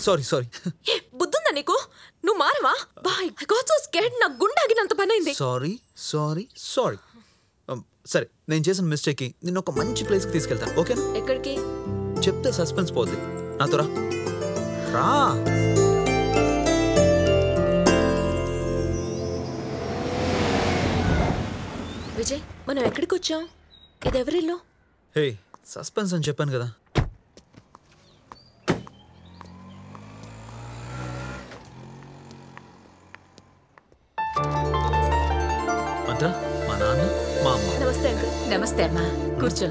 Sorry sorry. బుద్ధుందా నీకు? నువ్వు మారవా? Boy I got so scared. నా గుండె ఆగినంత పని అయింది. Sorry sorry sorry. సరే నేను చేసిన మిస్టేక్కి నిన్ను ఒక మంచి ప్లేస్కి తీసుకెళ్తాను, ఓకేనా? ఎక్కడికి? చెప్తే సస్పెన్స్ పోద్ది. నాతో రా రా. విజయ్ మనం ఎక్కడికి వచ్చాం? ఇది ఎవరిల్లు? హే సస్పెన్స్ అని చెప్పాను కదా. మంత్ర, మా నాన్న, మా అమ్మ. నమస్తే అంకుల్. నమస్తే అమ్మా, కూర్చో.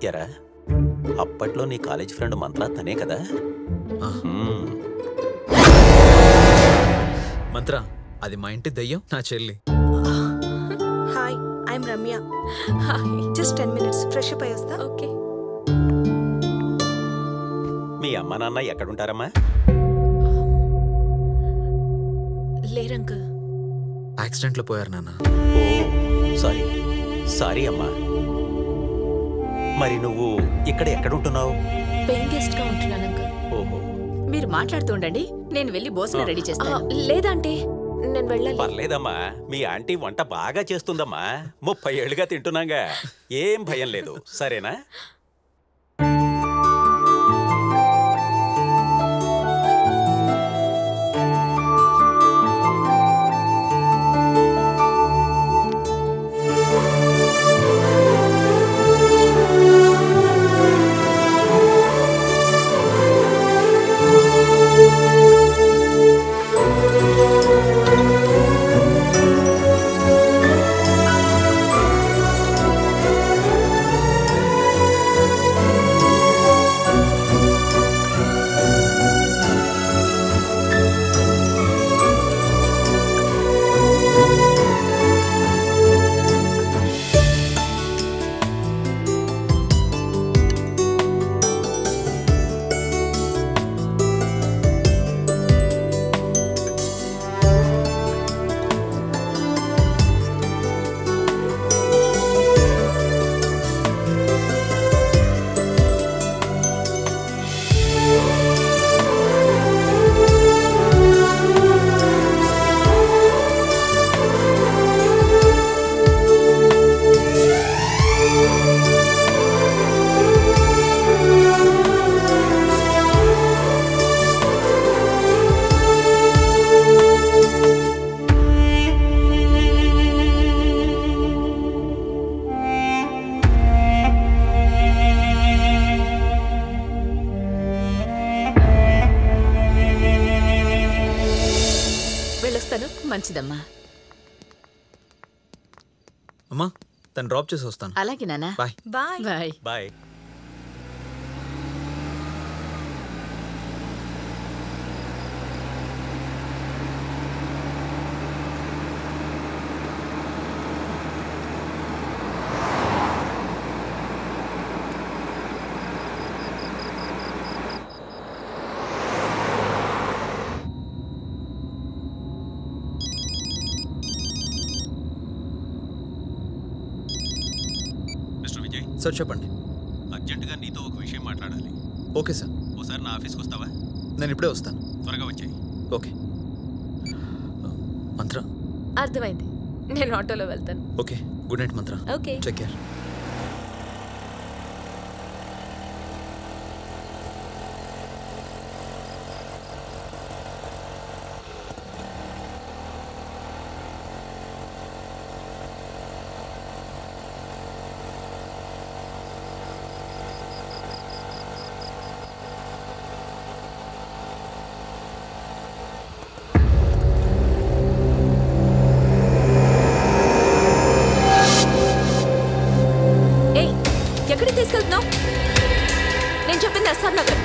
ఎరా అప్పట్లో నీ కాలేజ్ ఫ్రెండ్ మంత్ర తనే కదా? మంత్ర, అది మా ఇంటి దయ్యం, నా చెల్లి. Hi, I'm Ramya. Hi. Just 10 minutes fresh up అయ్యి వస్తా. ఓకే. మీ అమ్మ నాన్న ఎక్కడుంటారమ్మా? లేరంకుల్. యాక్సిడెంట్లో పోయారు నాన్న. ఓ సారీ సారీ అమ్మా. మరి నువ్వు ఇక్కడ ఎక్కడుంటున్నావు? పెయిన్ గెస్ట్ గా ఉంటున్నాను అంకుల్. ఓహో, మీరు మాట్లాడుతూ ఉండండి, నేను వెళ్ళి భోజనం రెడీ చేస్తాను. లేదంటే నేను వెళ్ళాలి. పర్లేదమ్మా, మీ ఆంటీ వంట బాగా చేస్తుందమ్మా. 30 ఏళ్ళుగా తింటున్నాగా, ఏం భయం లేదు. సరేనా? మంచిదమ్మా. అమ్మా తను డ్రాప్ చేసి వస్తాను. అలాగే నాన్న. Bye bye bye bye. Sir చెప్పండి. అర్జెంటుగా నీతో ఒక విషయం మాట్లాడాలి. Okay sir. ఓసారి నా ఆఫీస్కి వస్తావా? నేను ఇప్పుడే వస్తాను. త్వరగా వచ్చాయి. ఓకే. మంత్ర. అర్థమైంది, నేను ఆటోలో వెళ్తాను. Okay, good night Mantra. Okay, take care. తీసుకెళ్తున్నావు? నేను చెప్పింది ఎస్ఆర్ నగర్.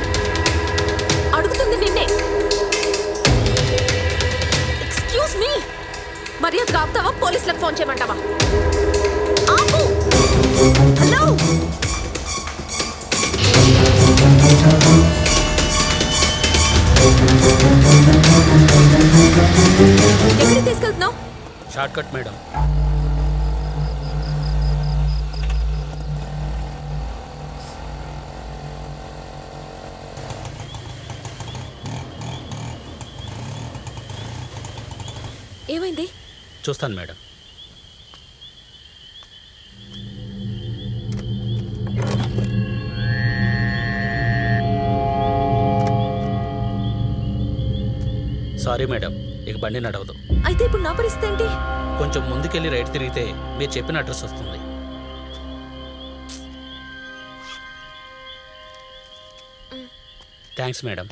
అడుగుతుంది నిన్నే. ఎక్స్క్యూజ్ మీ, మర్యాదగా ఆపుతావా? పోలీసులకు ఫోన్ చేయమంటావా? ఆపు. హలో, ఎక్కడికి తీసుకెళ్తున్నావు? Short cut madam. ఏమైంది? చూస్తాను మేడం. సారీ మేడం, ఇక బండి నడవదు. అయితే ఇప్పుడు నా పరిస్థితి ఏంటి? కొంచెం ముందుకెళ్ళి రైట్ తిరిగితే మీరు చెప్పిన అడ్రస్ వస్తుంది. Thanks madam.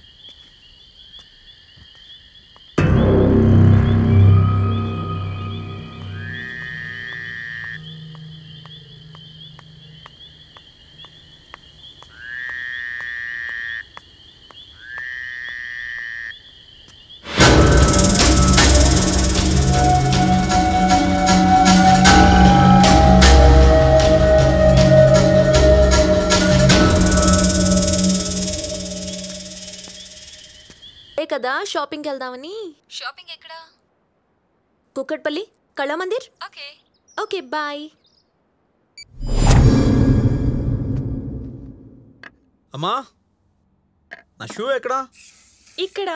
కదా షాపింగ్కి వెళ్దామని. షాపింగ్ ఎక్కడ? Kukatpally Kalamandir. Okay. Okay bye. అమ్మా, నా షూ ఎక్కడా? ఇక్కడ.